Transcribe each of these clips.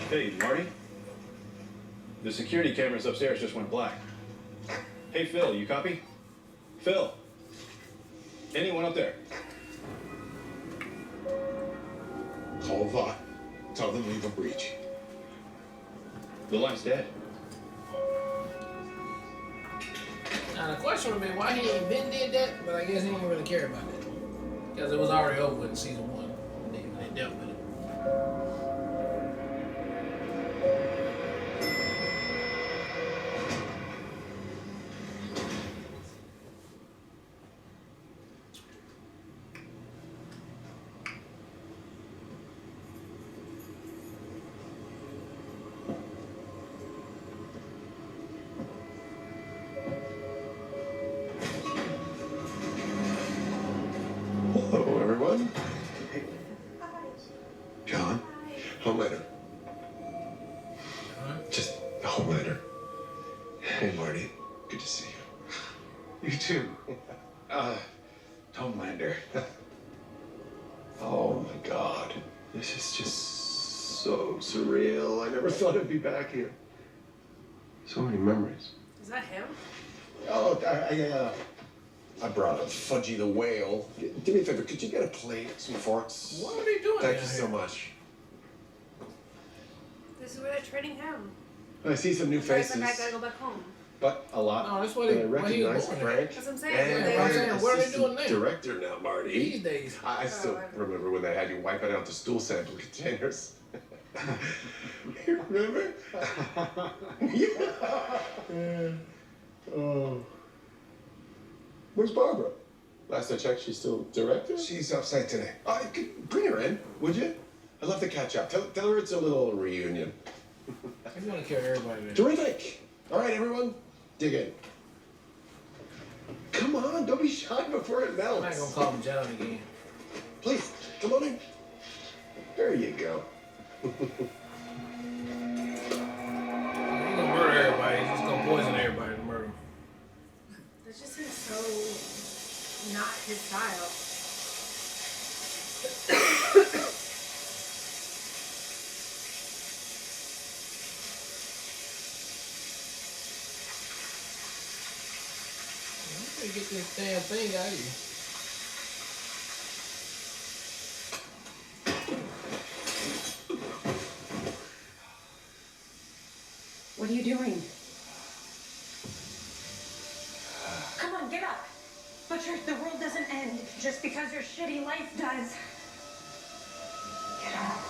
Hey, Marty? The security cameras upstairs just went black. Hey, Phil, you copy? Phil? Anyone up there? Call Vought. Tell them leave a breach. The line's dead. Now the question would be why he ain't been did that, but I guess he didn't really care about it. Because it was already over in season 1. They dealt with it. Hello, everyone. John, Homelander. Just Homelander. Hey, Marty. Good to see you. You too. Homelander. Oh my God. This is just so surreal. I never thought I'd be back here. So many memories. Is that him? Oh, I brought up Fudgy the whale. Do me a favor, could you get a plate, some forks? What are they doing? Thank you so much. This is where they're trading him. I see some new faces, I gotta go back home. but a lot. No, that's what that he I recognize born. Frank. That's what I'm saying. And Yeah, I'm saying, what are they assistant doing now? Director now, Marty. These days. I still remember when they had you wiping out the stool sample containers. You remember? Yeah. Oh. Where's Barbara? Last I checked, she's still director? She's upside today. Bring her in, would you? I'd love to catch up. Tell her it's a little reunion. He's gonna kill everybody there. Terrific. All right, everyone, dig in. Come on, don't be shy before it I'm melts. not gonna call him John again. Please, come on in. There you go. He's gonna murder everybody. He's just gonna poison everybody to murder him. That just seems so not his style. I'm gonna get this damn thing out of you. What are you doing? Come on, get up. Butcher, the world doesn't end just because your shitty life does. Get up.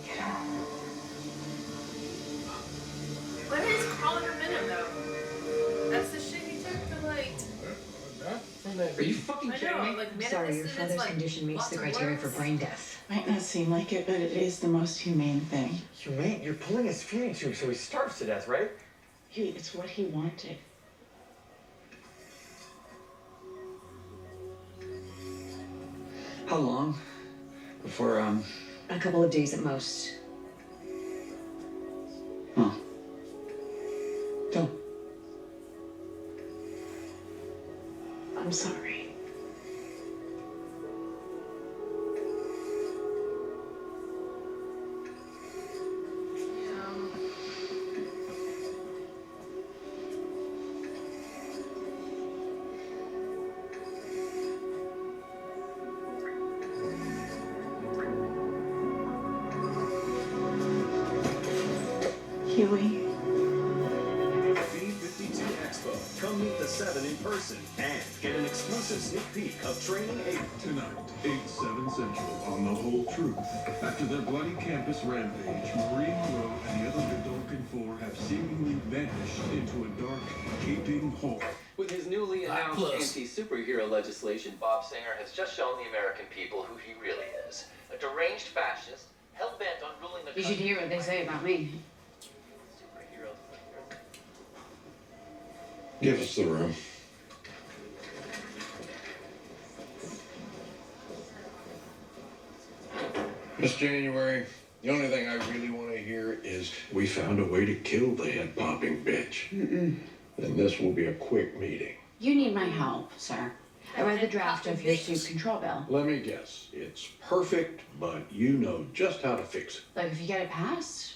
Get up. Why did he just call her minute though? That's the shit he took to like. Are you fucking I kidding know, me? like Sorry, your manifested. father's It's like condition meets lots the of criteria for words. brain death. Might not seem like it, but it is the most humane thing. Humane? You're pulling his feeding tube so he starves to death, right? It's what he wanted. How long? Before, A couple of days at most. Huh. Don't. I'm sorry. Huey. B52 Expo. Come meet the 7 in person and get an exclusive sneak peek of Training 8. Tonight, 8/7 Central on The Whole Truth. After their bloody campus rampage, Marie Monroe and the other Godolphin Four have seemingly vanished into a dark, gaping hole. With his newly announced anti-superhero legislation, Bob Singer has just shown the American people who he really is. A deranged fascist, hell-bent on ruling the You country. should hear what they say about me. Superheroes. Give us the room. Miss January, the only thing I really want to hear is we found a way to kill the head-popping bitch. And this will be a quick meeting. You need my help, sir. I read the draft of your suit control bill. Let me guess. It's perfect, but you know just how to fix it. Like, if you get it passed,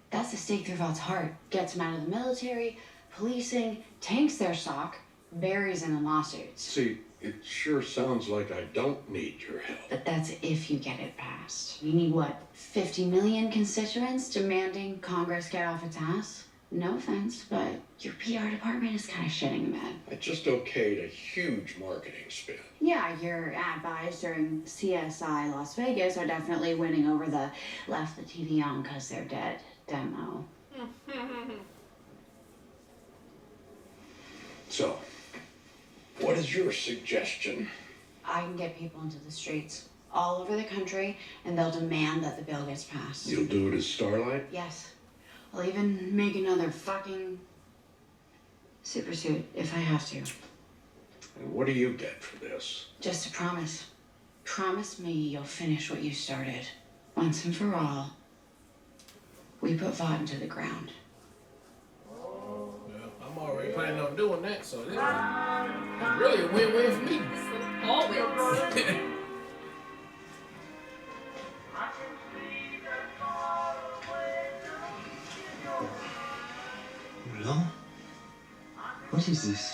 that's the stake through Vaught's heart. Gets him out of the military, policing, tanks their stock, buries him in lawsuits. See, it sure sounds like I don't need your help. But that's if you get it passed. You need, what, 50 million constituents demanding Congress get off its ass? No offense, but your PR department is kind of shitting the bed. I just okayed a huge marketing spin. Yeah, your ad buys during CSI Las Vegas are definitely winning over the left the TV on because they're dead demo. So, what is your suggestion? I can get people into the streets all over the country, and they'll demand that the bill gets passed. You'll do it as Starlight? Yes. I'll even make another fucking super suit if I have to. And what do you get for this? Just a promise. Promise me you'll finish what you started. Once and for all. We put Vaughn into the ground. Yeah, I'm already planning on doing that, so this is really a win-win for me. All wins. Hello? What is this?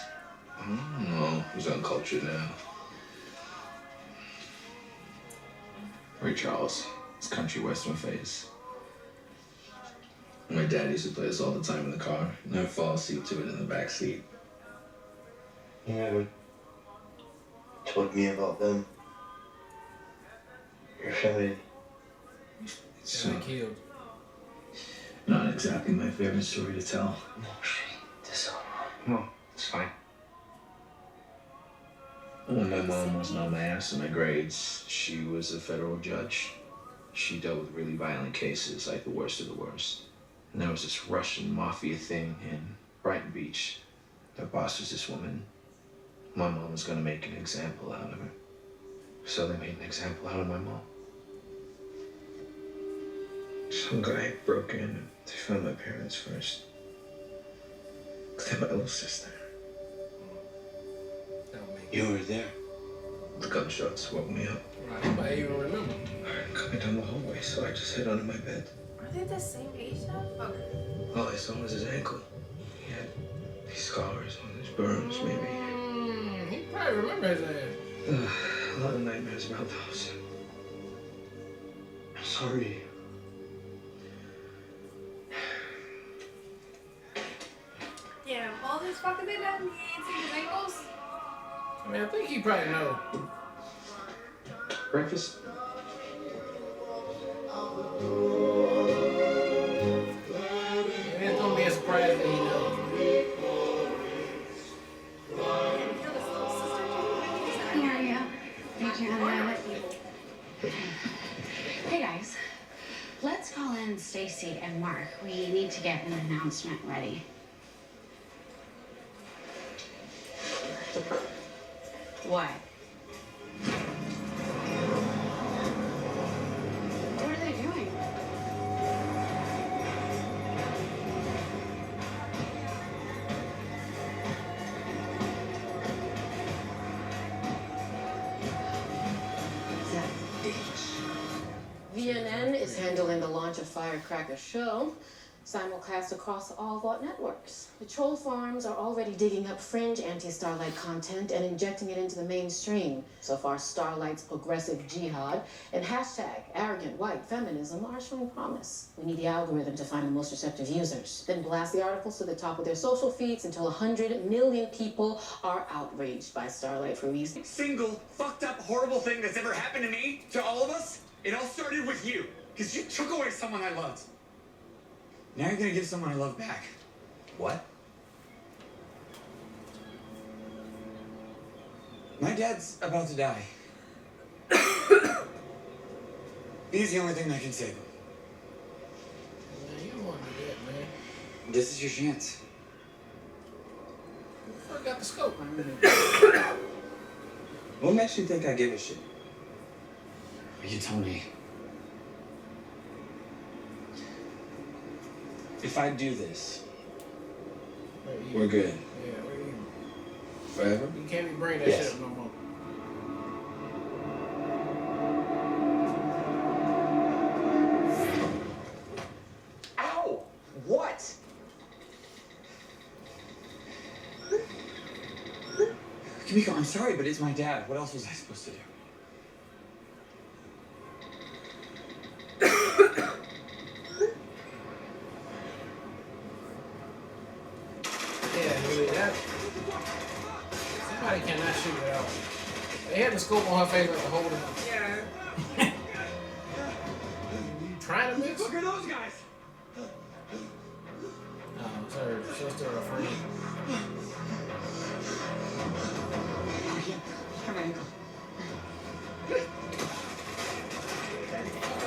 I don't know. Who's uncultured now? Ray Charles. It's country western phase. My dad used to play this all the time in the car, and I'd fall asleep to it in the back seat. You never told me about them. Your family. It's Killed. not exactly my favorite story to tell. No, this one. No, it's fine. When my mom wasn't on my ass in my grades, she was a federal judge. She dealt with really violent cases, like the worst of the worst. And there was this Russian mafia thing in Brighton Beach. Their boss was this woman. My mom was gonna make an example out of her. So they made an example out of my mom. Some guy broke in and they found my parents first. But they had my little sister. You were there. The gunshots woke me up. Right, but I even remember. I heard him coming down the hallway, so I just hid under my bed. Are they the same age now? Okay. All I saw was his ankle. He had these scars on his burns, maybe. He probably remember his ass. A lot of nightmares about those. I'm sorry. Yeah, all this fucking did that and he ain't seen his ankles? I mean, I think he probably know. Breakfast? It's gonna be a surprise that he knows. Here you go. Hey guys, let's call in Stacy and Mark. We need to get an announcement ready. What? What are they doing? VNN is handling the launch of Firecracker Show, simulcast across all Vault networks. The troll farms are already digging up fringe anti-Starlight content and injecting it into the mainstream. So far, Starlight's progressive jihad and hashtag arrogant white feminism are showing promise. We need the algorithm to find the most receptive users, then blast the articles to the top of their social feeds until 100 million people are outraged by Starlight for reasons. Single fucked up horrible thing that's ever happened to me, to all of us, it all started with you, because you took away someone I loved. Now you're gonna give someone I love back. What? My dad's about to die. He's the only thing that can save him. Man, you don't want to do that, man. This is your chance. I got the scope. What makes you think I give a shit? You tell me. If I do this, we're good. Yeah, we're even. Forever? You can't be bringing that Yes. shit up no more. Ow! What? Kimiko, I'm sorry, but it's my dad. What else was I supposed to do? Yeah, really, that. Somebody cannot shoot it out. They had the scope on her face like the whole time. Yeah. You trying to miss? Look at those guys! No, it's her sister or friend. Oh, yeah. Come on. Look at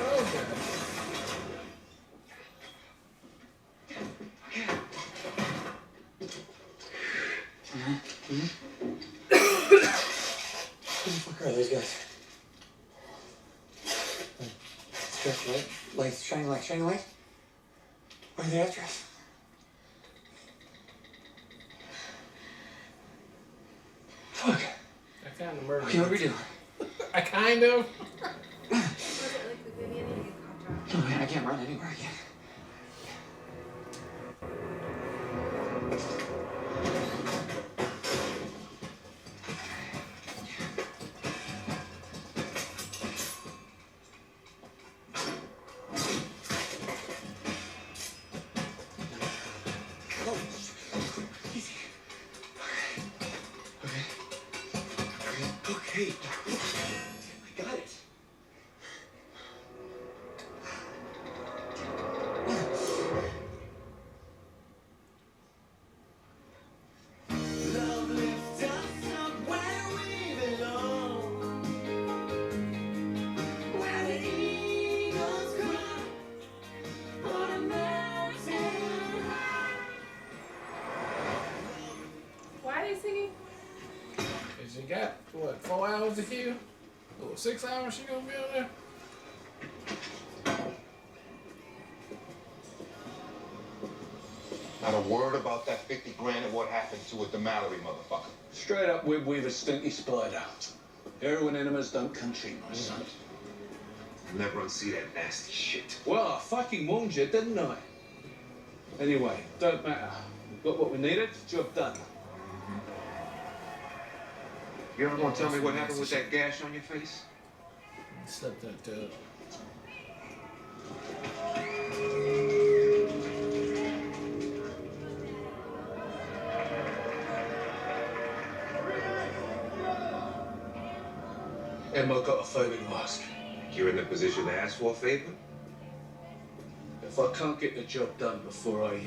those guys. Who the fuck are those guys? Stretch light? Lights, shining light, shining light? Why are they after us? Fuck. I kind of murdered. Okay, what do we do? I kind of. No, man, I can't run anywhere. I can't. Okay. I got it. Love lifts us up where we belong, where the eagles cry on a mountain high. Why are they singing? Cause she got what, 4 hours to kill? Or 6 hours she gonna be on there? Not a word about that 50 grand and what happened to it, the Mallory motherfucker. Straight up Wibweave a stinky spider. Heroin enemas don't come cheap, my son. I'll never unsee that nasty shit. Well, I fucking warned you, didn't I? Anyway, don't matter. We've got what we needed, job done. You ever gonna tell me what happened with that gash on your face? Slipped that tub. Emma got a favour to ask. You're in a position to ask for a favor? If I can't get the job done before I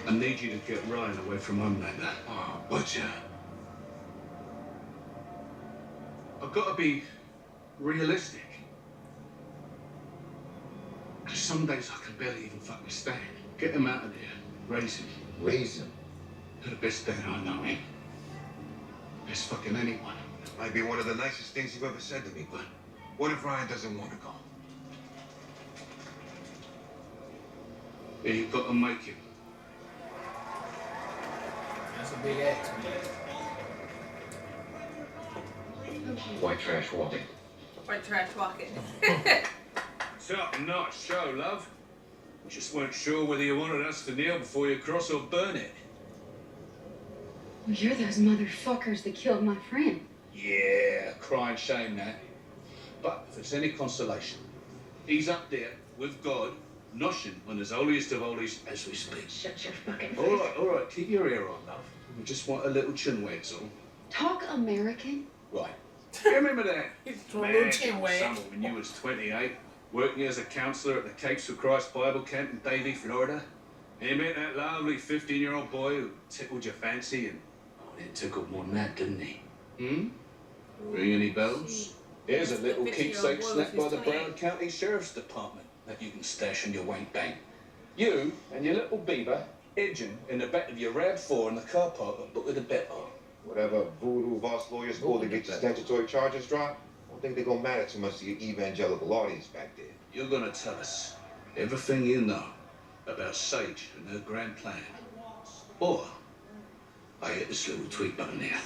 I need you to get Ryan away from Homelander. Oh, Butcher. I've got to be realistic. Because some days I can barely even fucking stand. Get him out of there. Raise him. Raise him? You're the best dad I know, him. Best fucking anyone. Might be one of the nicest things you've ever said to me, but what if Ryan doesn't want to go? Yeah, you've got to make him. That's a big act. White trash walking. White trash walking. Top-notch show, love. Just weren't sure whether you wanted us to kneel before you cross or burn it. Well, you're those motherfuckers that killed my friend. Yeah, crying shame that. But if it's any consolation, he's up there with God, noshing on his holiest of holies as we speak. Shut your fucking face. All right, keep your ear on, love. We just want a little chin wag's all. Talk American. Right. You remember that? a little chin wag. Summer when you was 28, working as a counsellor at the Capes for Christ Bible Camp in Davie, Florida. And you met that lovely 15-year-old boy who tickled your fancy and... Oh, it tickled more than that, didn't he? Hmm? Ring any bells? Here's a little 15-year-old keepsake boy snapped by who's the 28. Brown County Sheriff's Department that you can stash in your wank bank. You and your little beaver edging in the back of your RAV4 in the car park at Book of the Better. Whatever voodoo Voss lawyers pull to get your statutory charges dropped, I don't think they're gonna matter too much to your evangelical audience back there. You're gonna tell us everything you know about Sage and her grand plan. Or I hit this little tweet button here.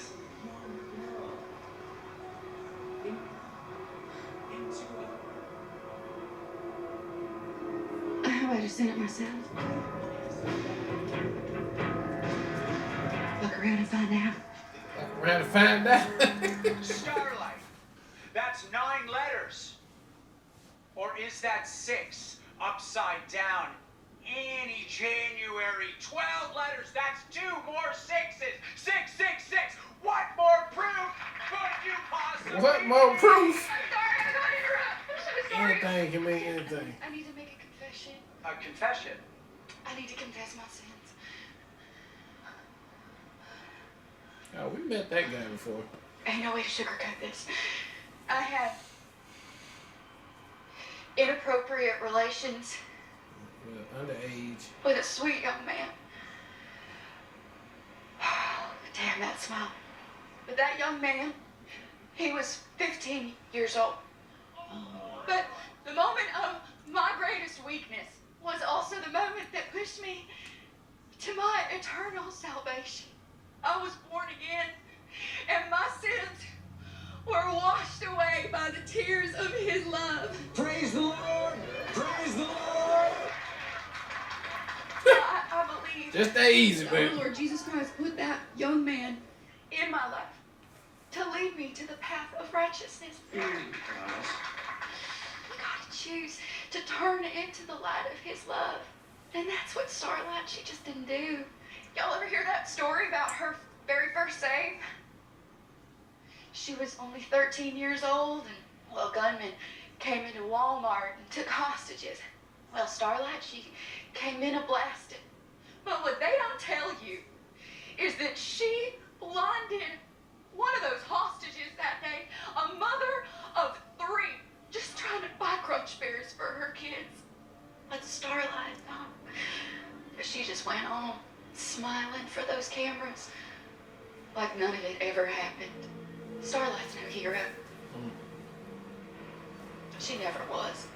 How about I just send it myself? Look around and find out. Look around and find out. Starlight. That's 9 letters. Or is that 6? Upside down. Any January. 12 letters. That's 2 more 6s. 6, 6, 6. What more proof could you possibly What more proof? I'm sorry, I got interrupted. I'm so sorry. Anything can make anything. I need to make a confession. A confession. I need to confess my sins. Oh, we met that guy before. Ain't no way to sugarcoat this. I had inappropriate relations Underage. with a sweet young man. Damn that smile. But that young man, he was 15 years old. But the moment of my greatest weakness was also the moment that pushed me to my eternal salvation. I was born again, and my sins were washed away by the tears of his love. Praise the Lord! Praise the Lord! I believe Just that easy, the baby. Lord Jesus Christ put that young man in my life to lead me to the path of righteousness. You gotta choose to turn into the light of his love. And that's what Starlight, she just didn't do. Y'all ever hear that story about her very first save? She was only 13 years old, and well, a gunman came into Walmart and took hostages. Well, Starlight, she came in a blasted. But what they don't tell you is that she blinded one of those hostages that day, a mother of 3, just trying to buy crunch berries for her kids. But Starlight, no. But she just went on, smiling for those cameras, like none of it ever happened. Starlight's no hero. She never was.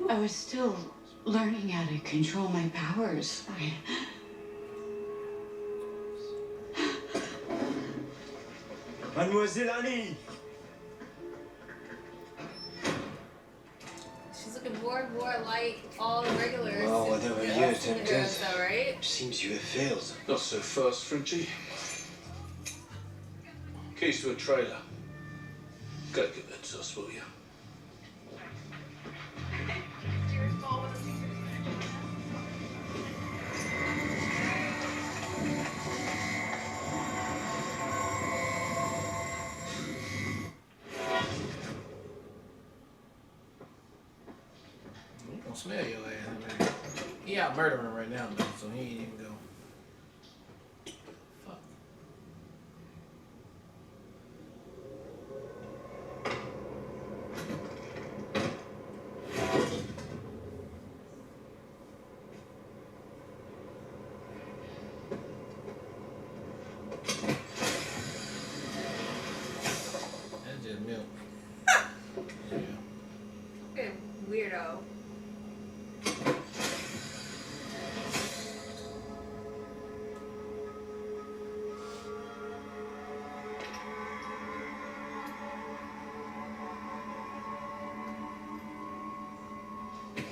I was still learning how to control my powers. Mademoiselle Annie! She's looking more and more like all the regulars. Well, whatever you attempted, Though, right? seems you have failed. Not so fast, Frenchie. Keys to a trailer. Go give that to us, will you? You gonna smell your ass, man. He out murdering right now, though, so he ain't even go. Fuck. That's just milk. Yeah. Fucking weirdo.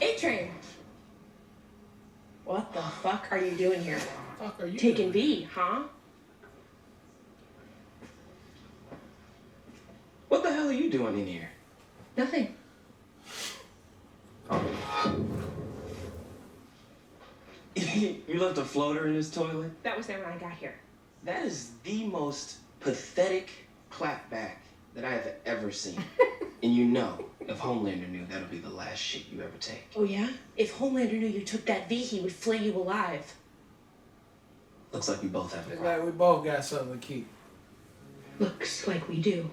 A-Train. What the fuck are you doing here? Fuck are you Taking doing? V, huh? What the hell are you doing in here? Nothing. You left a floater in his toilet? That was there when I got here. That is the most pathetic clapback that I have ever seen. And you know, if Homelander knew, that'll be the last shit you ever take. Oh yeah? If Homelander knew you took that V, he would flay you alive. Looks like we both have a It's problem. like we both got something to keep. Looks like we do.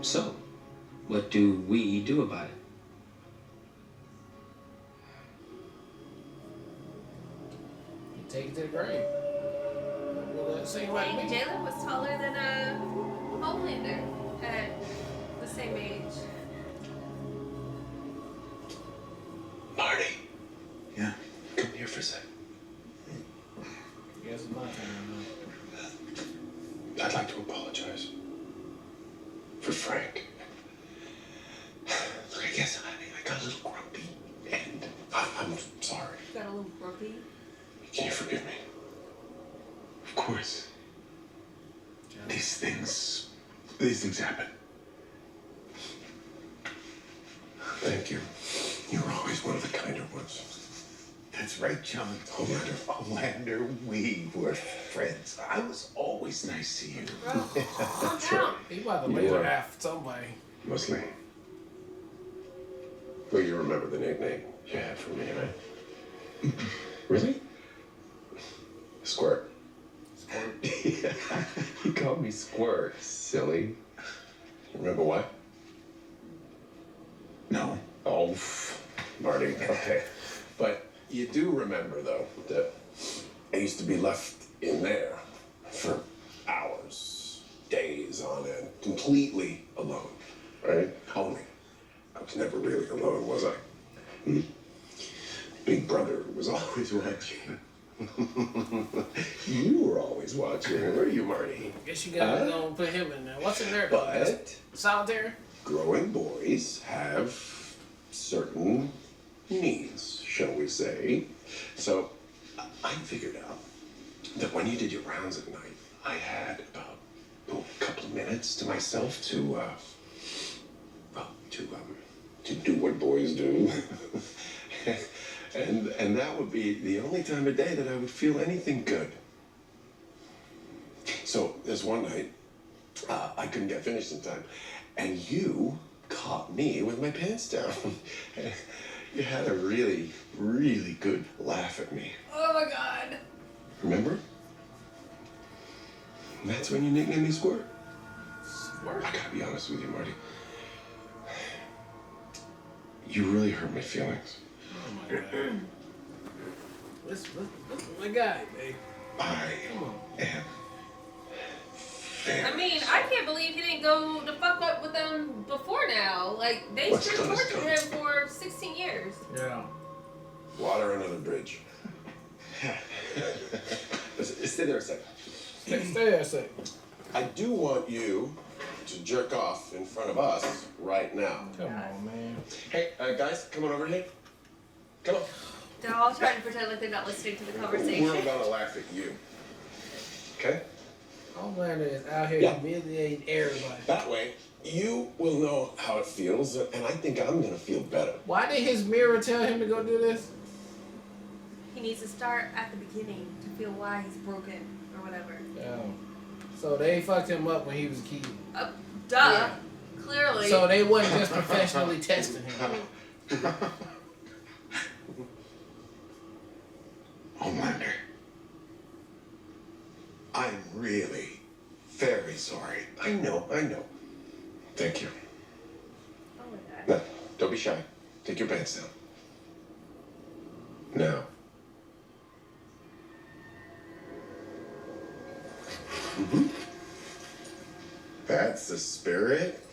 So, what do we do about it? Take it to the grave. Well, that seemed like me. Jalen was taller than Homelander at the same age. Marty. Yeah? Come here for a sec. Guess it's my turn now. I'd like to apologize for Frank. Look, I guess I got a little grumpy, and I'm sorry. Got a little grumpy. Can you forgive me? Of course. These things happen. Thank you. You were always one of the kinder ones. That's right, John. Homelander, we were friends. I was always nice to you. Calm down. He about to laser half somebody. Mostly. Well, you remember the nickname you had for me, right? Really? Squirt. Yeah. You called me Squirt, silly. Remember why? No. Oh, Marty, okay. But you do remember, though, that I used to be left in there for hours, days on end, completely alone, right? Only. I was never really alone, was I? Big brother was always watching. You were always watching, were you, Marty? Guess you gotta go and put him in there. What's in there? But solitary? Growing boys have certain needs, shall we say. So I figured out that when you did your rounds at night, I had about a couple of minutes to myself to do what boys do. And that would be the only time of day that I would feel anything good. So this one night, I couldn't get finished in time, and you caught me with my pants down. You had a really, really good laugh at me. Oh my God. Remember? And that's when you nicknamed me Squirt. Squirt? I gotta be honest with you, Marty. You really hurt my feelings. Oh my God. Listen, my guy, babe. Come on. I mean, I can't believe he didn't go to fuck up with them before now. Like, they What's still done is tortured him for 16 years. Yeah. Water under the bridge. Stay there a second. Stay there a second. I do want you to jerk off in front of us right now. Come on, man. Hey, guys, come on over here. Come on. They're all trying to pretend like they're not listening to the conversation. We're gonna laugh at you. Okay? Homelander is out here humiliating everybody. That way, you will know how it feels, and I think I'm gonna feel better. Why did his mirror tell him to go do this? He needs to start at the beginning to feel why he's broken or whatever. Oh. So they fucked him up when he was a kid. Duh. Yeah. Clearly. So they wasn't just professionally testing him. Homelander, I'm really very sorry. I know. Thank you. Oh my God. No, don't be shy. Take your pants down. Now. That's the spirit.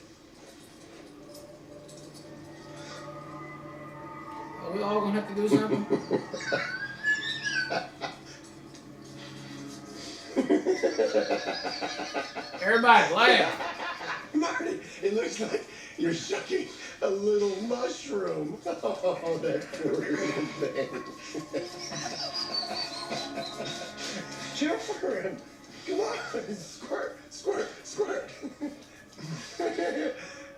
Are we all gonna have to do something? Everybody laugh. Marty, it looks like you're shucking a little mushroom. Oh, that Korean thing. Cheer for him. Come on. Squirt, squirt, squirt.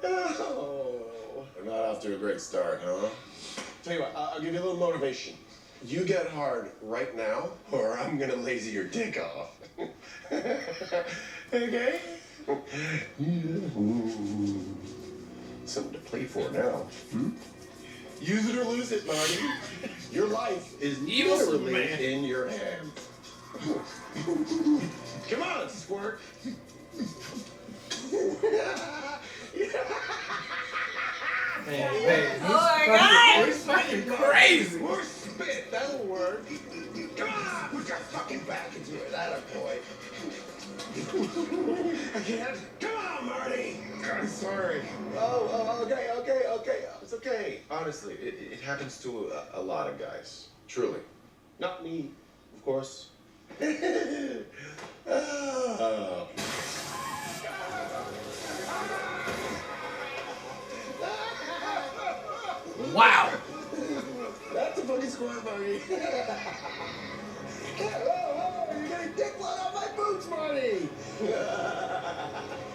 Oh, I'm not off to a great start, huh? Tell you what, I'll give you a little motivation. You get hard right now, or I'm gonna lazy your dick off. Okay? Something to play for now. Use it or lose it, Marty. Your life is literally in your hands. Come on, Squirt. Man, oh my God! He's fucking crazy. More spit, that'll work. Come on, put your into it. Atta boy. I can't. Come on, Marty. I'm sorry. Oh, okay. It's okay. Honestly, it happens to a lot of guys. Truly. Not me, of course. Wow. That's a fucking squad, Marty. Whoa, you're getting dick blood on my boots, Marty.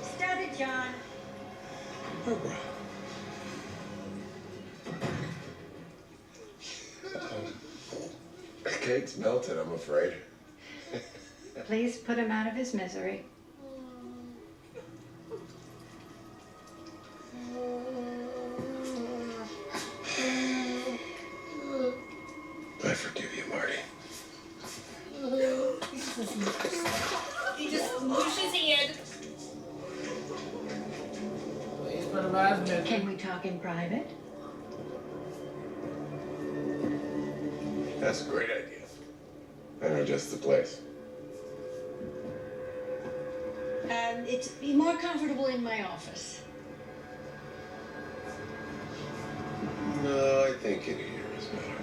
Stop it, John. Barbara. The cake's melted, I'm afraid. Please put him out of his misery. I forgive you, Marty. He just smooshed his hand. Can we talk in private? That's a great idea. I know just the place. It's be more comfortable in my office. No, I think in here is better.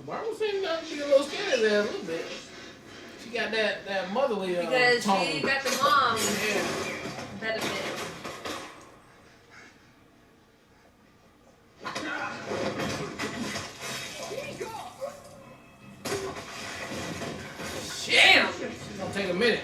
Barbara seemed to be a little scared there a little bit. She got that motherly Because tone. she got the mom Yeah. benefit. Damn! It's gonna take a minute.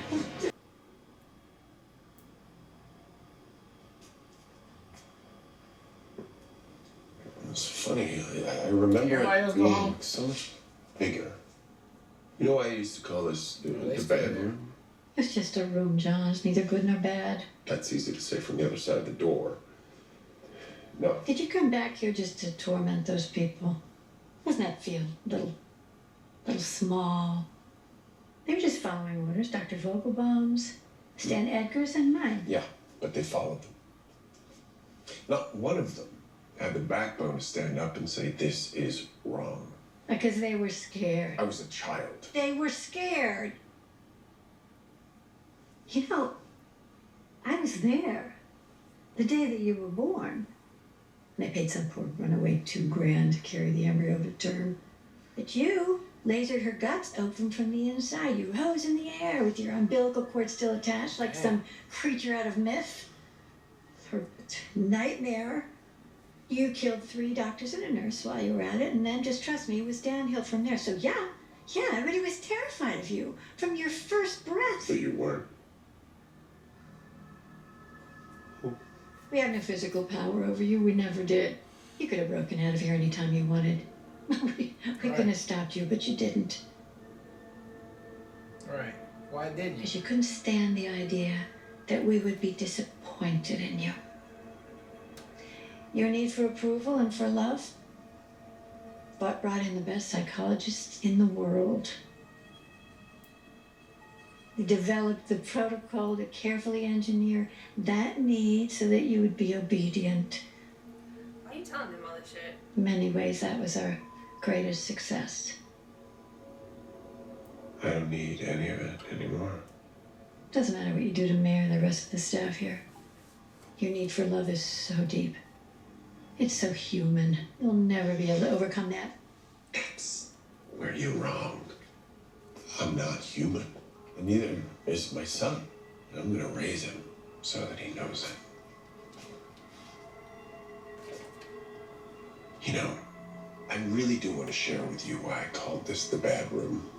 It's funny. I remember Everybody else it go being home? so much bigger. You know why I used to call this the bedroom? It's just a room, John. It's neither good nor bad. That's easy to say from the other side of the door. No. Did you come back here just to torment those people? Doesn't that feel a little small? They were just following orders. Dr. Vogelbaum's, Stan Edgar's, and mine. Yeah, but they followed them. Not one of them had the backbone to stand up and say, this is wrong. Because they were scared. I was a child. They were scared. You know, I was there the day that you were born. And I paid some poor runaway $2,000 to carry the embryo to term. But you lasered her guts open from the inside. You rose in the air with your umbilical cord still attached like some creature out of myth. Her nightmare. You killed 3 doctors and a nurse while you were at it, and then, just trust me, it was downhill from there. So yeah, everybody was terrified of you from your first breath. But you weren't. We have no physical power over you. We never did. You could have broken out of here anytime you wanted. we couldn't have stopped you, but you didn't. Right. Why didn't you? Because you couldn't stand the idea that we would be disappointed in you. Your need for approval and for love brought in the best psychologists in the world. We developed the protocol to carefully engineer that need so that you would be obedient. Why are you telling them all this shit? In many ways, that was our greatest success. I don't need any of it anymore. Doesn't matter what you do to Mayor and the rest of the staff here. Your need for love is so deep. It's so human. You'll never be able to overcome that. That's where you're wrong. I'm not human. And neither is my son. And I'm gonna raise him so that he knows it. You know, I really do want to share with you why I called this the bad room.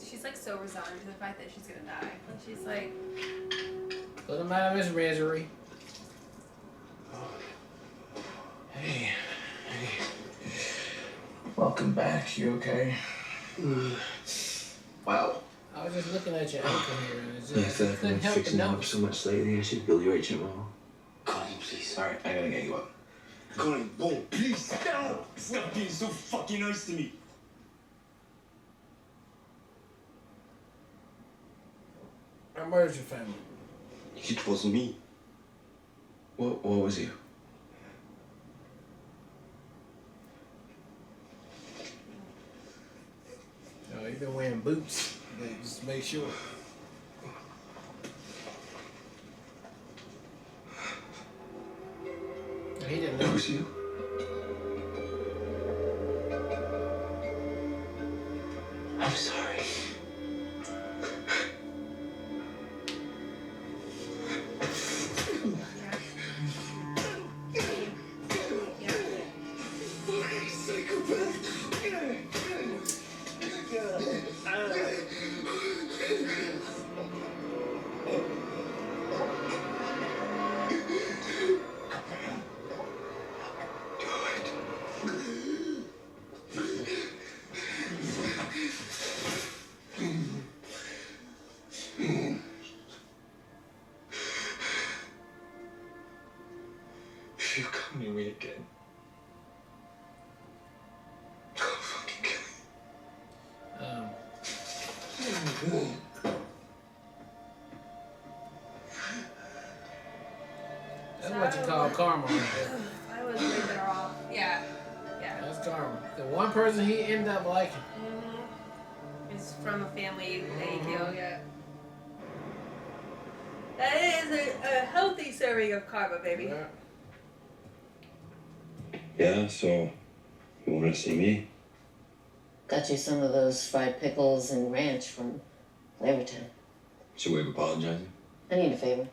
She's like so resigned to the fact that she's gonna die. Like she's like, Put him out of his misery. Hey. Welcome back. You okay? Wow. I was just looking at your ankle here, and it's I just, feel like I've couldn't been help but fixing him up notice. so much lately. I should bill your HMO. Call him, please. All right, I gotta get you up. Colin, go, please. Stop! Stop being so fucking nice to me. I murdered your family. It wasn't me. What was you? boots. Just to make sure. He didn't know. It was you. I'm sorry. If you come near me again, I'll fucking kill you. That's what you call karma right there. I was way better off. Yeah. Yeah. That's karma. The one person he ended up liking. It's from a family they kill, yeah. That is a healthy serving of karma, baby. Yeah, so you want to see me? Got you some of those fried pickles and ranch from Flavortown. It's your way of apologizing? I need a favor.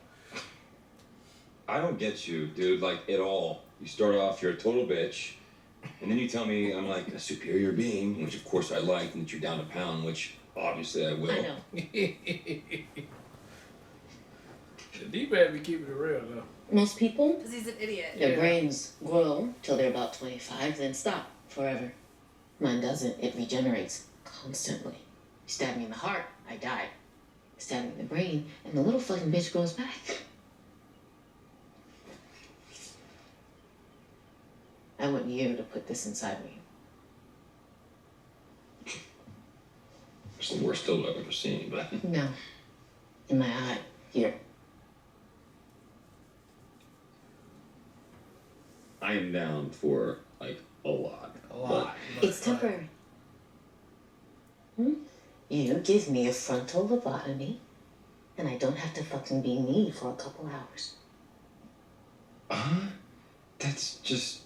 I don't get you, dude, like, at all. You start off, you're a total bitch, and then you tell me I'm like a superior being, which of course I like, and that you're down to pound, which obviously I will. I know. D-Bad be keeping it real, though. Most people, Because he's an idiot. their brains grow till they're about 25, then stop forever. Mine doesn't. It regenerates constantly. You stab me in the heart, I die. Stab me in the brain, and the little fucking bitch grows back. I want you to put this inside me. It's the worst dildo I've ever seen, but... No. In my eye. Here. I am down for, like, a lot. A lot. It's temporary. You give me a frontal lobotomy, and I don't have to fucking be me for a couple hours. That's just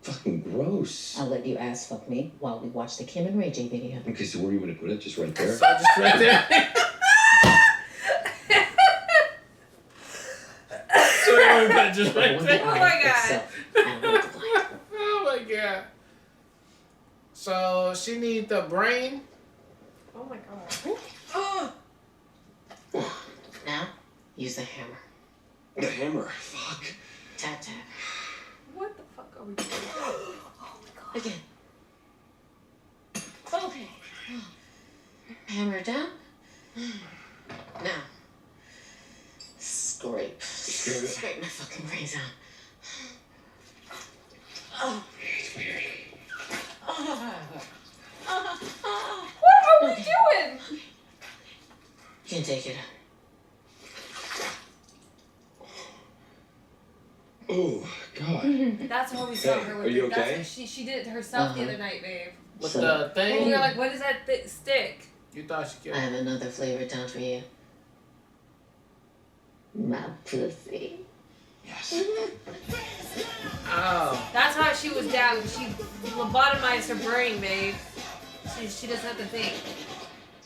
fucking gross. I'll let you ass fuck me while we watch the Kim and Ray J video. Okay, so where do you want to put it? Just right there? Just right there. So they put it just right there. Oh my god. Oh my god. So she needs the brain. Oh my god. Oh. Now, use the hammer. The hammer. Fuck. Tap, tap. What the fuck are we doing? Oh my god. Again. Okay. Hammer down. Now. Scrape. Scrape my fucking brains out. Oh. It's weird. What are we doing? You can take it. Oh, God. That's what we saw Hey, her are with. you That's okay? what she did it herself the other night, babe. With the And thing. we were like, what is that stick? You thought she I killed. have another flavor down for you. My pussy. Yes. Oh. That's how she was down. She lobotomized her brain, babe. She doesn't have to think.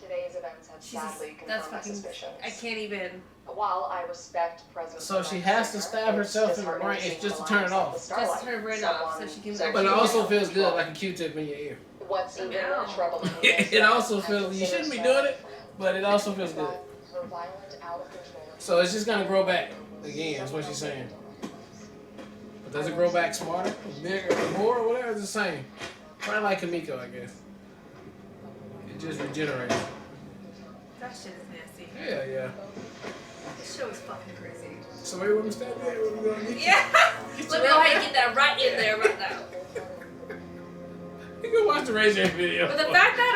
Today's events have sadly That's confirmed my fucking. suspicions. I can't even. While I respect President So she has to stab herself in the brain. It's just to turn it off. Just to turn her brain off so she can. But it also feels good, like a Q-tip in your ear. What's even more troubling is It also feels. You shouldn't be doing it, but it also feels good. her violent, out of control. So it's just gonna grow back again. That's what she's saying. But does it grow back smarter, bigger, more, or whatever? It's the same. Probably like Kamiko, I guess. It just regenerates. That shit is nasty. Yeah, yeah. This show is fucking crazy. So maybe we stab that. We're gonna get Yeah. Let me know how you get that right in there right now. You can watch the Ray J video. But the fact that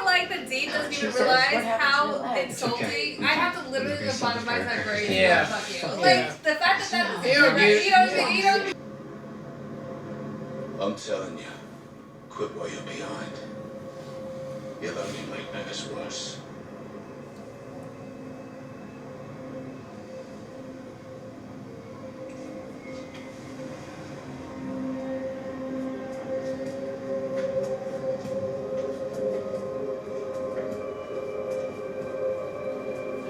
like the Dean doesn't even realize how insulting. I have to literally lobotomize my brain. Yeah. Fuck you. Like the fact that You don't get it. you know what I mean? You don't. I'm telling you, quit while you're behind. You'll only make matters worse.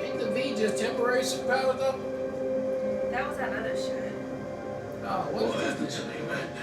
Ain't the V just temporary superpower though? That was that other shit. Oh, What happened to me right now?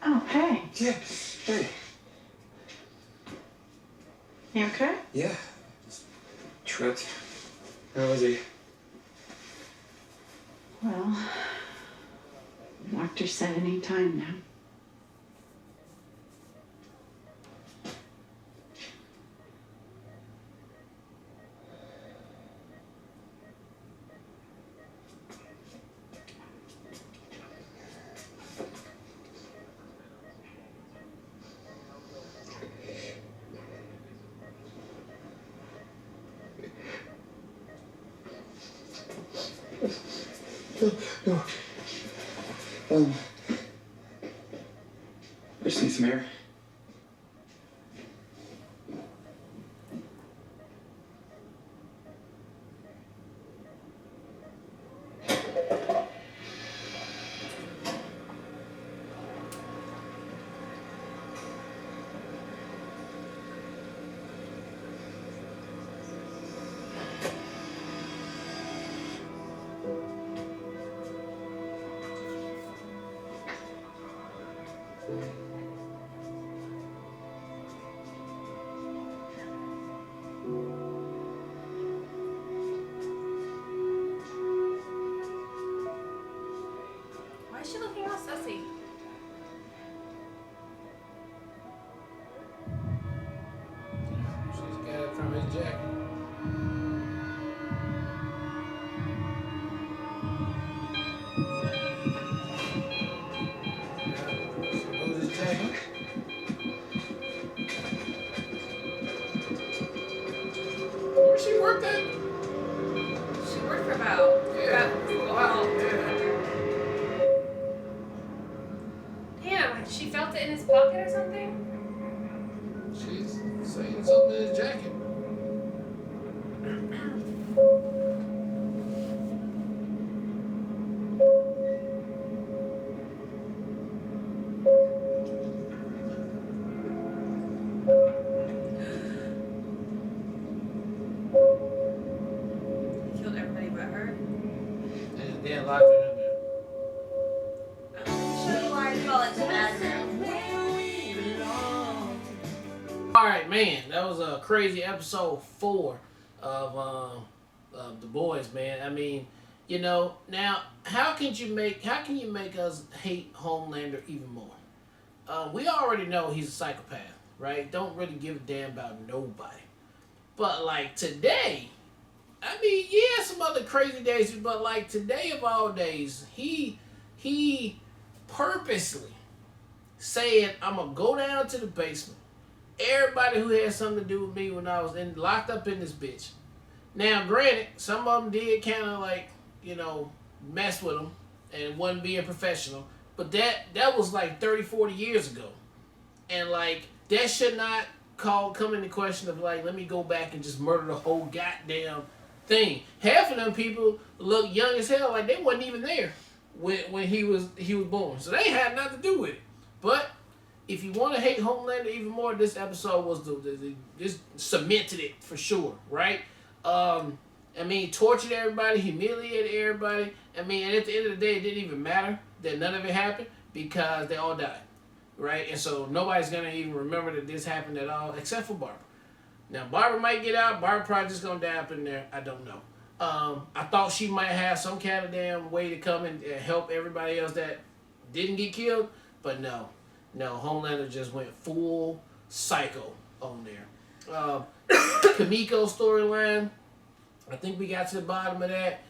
Oh, hey. Yeah. Hey. You okay? Yeah. Just tripped. How was he? Well, the doctor said any time now. No. I just need some air. Why is she looking all sussy? She's got it from his jacket. She moves his jacket. Where she worked at? She worked for about a while. Damn, she felt it in his pocket or something? She's saying something in his jacket. He killed everybody but her. And then locked her in there. Show why I call it madness. Alright, man, that was a crazy episode 4 of The Boys, man. I mean, you know, now how can you make us hate Homelander even more? We already know he's a psychopath, right? Don't really give a damn about nobody. But like today, I mean, yeah, some other crazy days, but like today of all days, he purposely said, I'm gonna go down to the basement. Everybody who had something to do with me when I was locked up in this bitch. Now, granted, some of them did kind of like, you know, mess with him and wasn't being professional. But that was like 30, 40 years ago. And like, that should not come into question of like, let me go back and just murder the whole goddamn thing. Half of them people look young as hell, like they wasn't even there when he was born. So they had nothing to do with it. But if you want to hate Homelander even more, this episode was just cemented it for sure, right? I mean, tortured everybody, humiliated everybody. I mean, and at the end of the day, it didn't even matter that none of it happened because they all died, right? And so nobody's gonna even remember that this happened at all, except for Barbara. Now, Barbara might get out. Barbara probably just gonna die up in there. I don't know. I thought she might have some kind of damn way to come and help everybody else that didn't get killed, but no. Homelander just went full psycho on there. Kimiko storyline, I think we got to the bottom of that.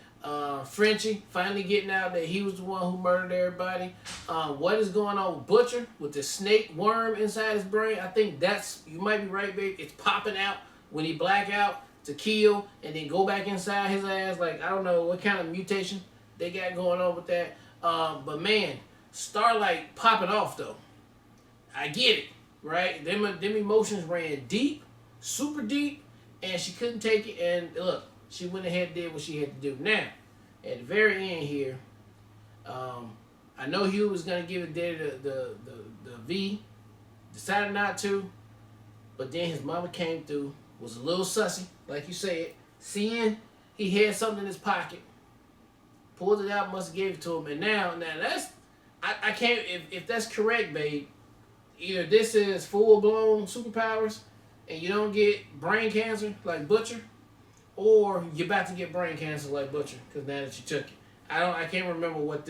Frenchie finally getting out that he was the one who murdered everybody. What is going on with Butcher with the snake worm inside his brain? I think that's, you might be right, babe. It's popping out when he black out to kill and then go back inside his ass. Like, I don't know what kind of mutation they got going on with that. But man, Starlight popping off though. I get it, right? Them emotions ran deep, super deep, and she couldn't take it. And look, she went ahead and did what she had to do. Now, at the very end here, I know Hugh was gonna give it Daddy the V, decided not to, but then his mama came through, was a little sussy, like you said, seeing he had something in his pocket, pulled it out, must have gave it to him, and now that's, I can't, if that's correct, babe, either this is full-blown superpowers and you don't get brain cancer like Butcher, or you're about to get brain cancer like Butcher because now that you took it. I can't remember what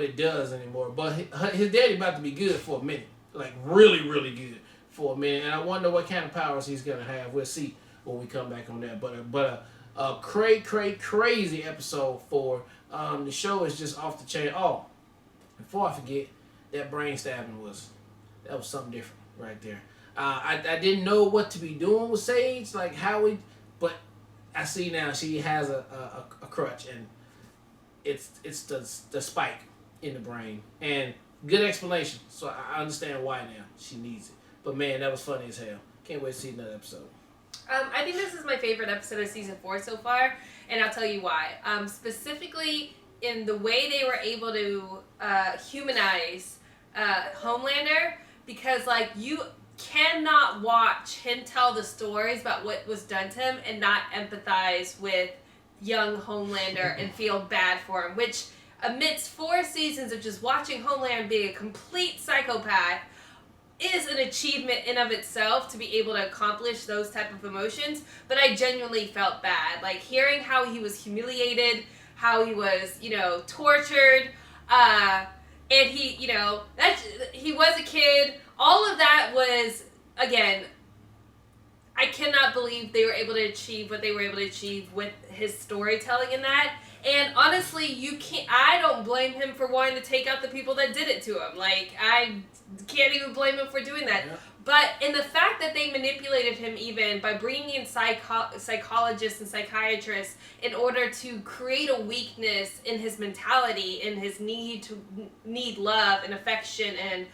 it does anymore, but his daddy about to be good for a minute, like really, really good for a minute, and I wonder what kind of powers he's gonna have. We'll see when we come back on that. But a crazy episode 4. The show is just off the chain. Oh, before I forget, that brain stabbing was something different right there. I didn't know what to be doing with Sage, like but I see now she has a crutch, and it's the spike in the brain, and good explanation. So I understand why now she needs it. But man, that was funny as hell. Can't wait to see another episode. I think this is my favorite episode of season 4 so far, and I'll tell you why. Specifically in the way they were able to humanize Homelander, because like you cannot watch him tell the stories about what was done to him and not empathize with young Homelander and feel bad for him, which amidst 4 seasons of just watching Homelander be a complete psychopath is an achievement in of itself to be able to accomplish those type of emotions. But I genuinely felt bad, like hearing how he was humiliated, how he was, tortured, and he, he was a kid. All of that was, again, I cannot believe they were able to achieve what they were able to achieve with his storytelling in that. And honestly, I don't blame him for wanting to take out the people that did it to him. Like, I can't even blame him for doing that. Yeah. But in the fact that they manipulated him even by bringing in psychologists and psychiatrists in order to create a weakness in his mentality, in his need love and affection and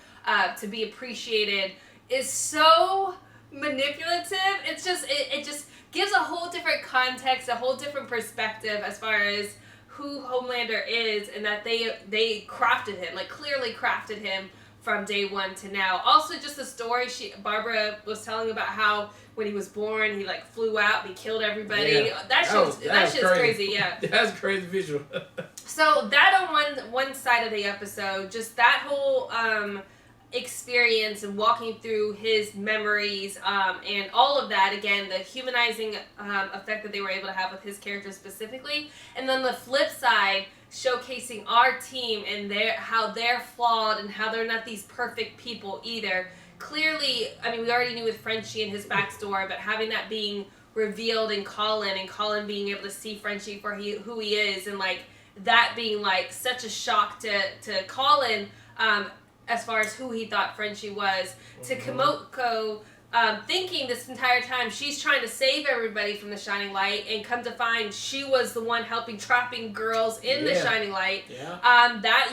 to be appreciated, is so manipulative. It's just it just gives a whole different context, a whole different perspective as far as who Homelander is, and that they crafted him, like clearly crafted him from day one to now. Also, just the story Barbara was telling about how when he was born, he like flew out and he killed everybody. Yeah. That shit's crazy. Yeah, that's a crazy visual. So that on one side of the episode, just that whole experience and walking through his memories and all of that, again, the humanizing effect that they were able to have with his character specifically, and then the flip side, showcasing our team and how they're flawed and how they're not these perfect people either. Clearly, I mean, we already knew with Frenchie and his backstory, but having that being revealed in Colin, and Colin being able to see Frenchie for who he is, and like that being like such a shock to Colin, as far as who he thought Frenchie was, to Kimiko thinking this entire time she's trying to save everybody from the Shining Light, and come to find she was the one trapping girls in the Shining Light. Yeah. That,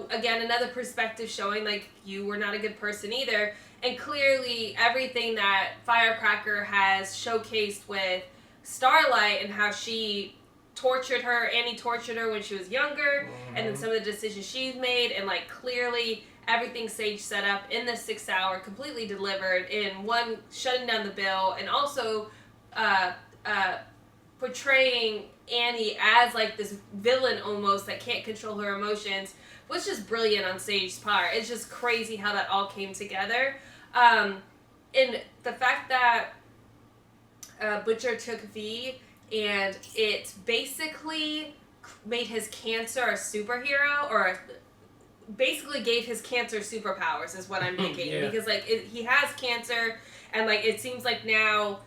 again, another perspective showing like you were not a good person either. And clearly everything that Firecracker has showcased with Starlight and how she tortured her, Annie tortured her when she was younger, and then some of the decisions she's made, and like clearly everything Sage set up in the 6 hour completely delivered in one, shutting down the bill, and also portraying Annie as like this villain almost that can't control her emotions was just brilliant on Sage's part. It's just crazy how that all came together. And the fact that Butcher took V, and it basically made his cancer a superhero, or basically gave his cancer superpowers, is what I'm thinking. Yeah. Because, like, he has cancer, and, like, it seems like now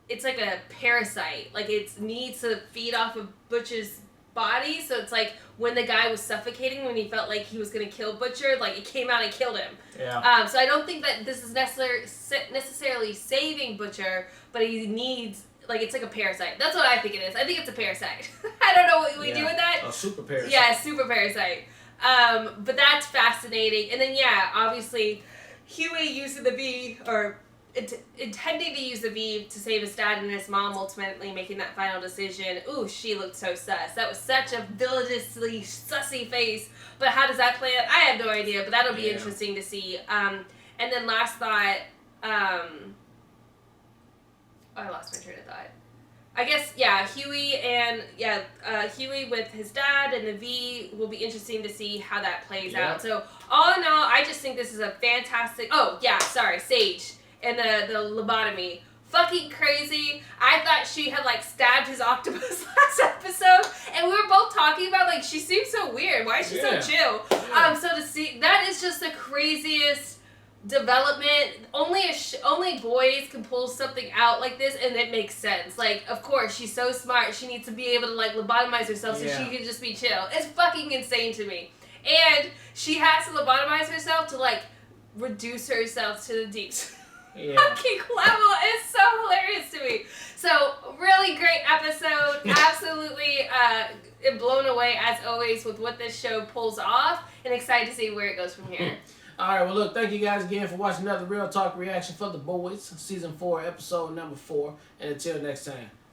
it's like a parasite. Like, it needs to feed off of Butcher's body, so it's like when the guy was suffocating, when he felt like he was going to kill Butcher, like, it came out and killed him. Yeah. So I don't think that this is necessarily saving Butcher, but he needs, like, it's like a parasite. That's what I think it is. I think it's a parasite. I don't know what we do with that. A super parasite. Yeah, super parasite. But that's fascinating. And then, yeah, obviously, Huey using the V, or intending to use the V to save his dad, and his mom ultimately making that final decision. Ooh, she looked so sus. That was such a villainously sussy face. But how does that play out? I have no idea, but that'll be interesting to see. And then last thought, I lost my train of thought. I guess, yeah, Huey with his dad and the V will be interesting to see how that plays out. So, all in all, I just think this is a fantastic... Oh, yeah, sorry, Sage and the lobotomy. Fucking crazy. I thought she had, like, stabbed his octopus last episode, and we were both talking about, like, she seems so weird. Why is she so chill? Yeah. So to see... That is just the craziest development. Only boys can pull something out like this, and it makes sense. Like, of course, she's so smart. She needs to be able to, like, lobotomize herself so she can just be chill. It's fucking insane to me. And she has to lobotomize herself to, like, reduce herself to the deeps. Fucking level. It's so hilarious to me. So, really great episode. Absolutely blown away, as always, with what this show pulls off, and excited to see where it goes from here. All right, well, look, thank you guys again for watching another Real Talk reaction for The Boys, Season 4, Episode number 4. And until next time,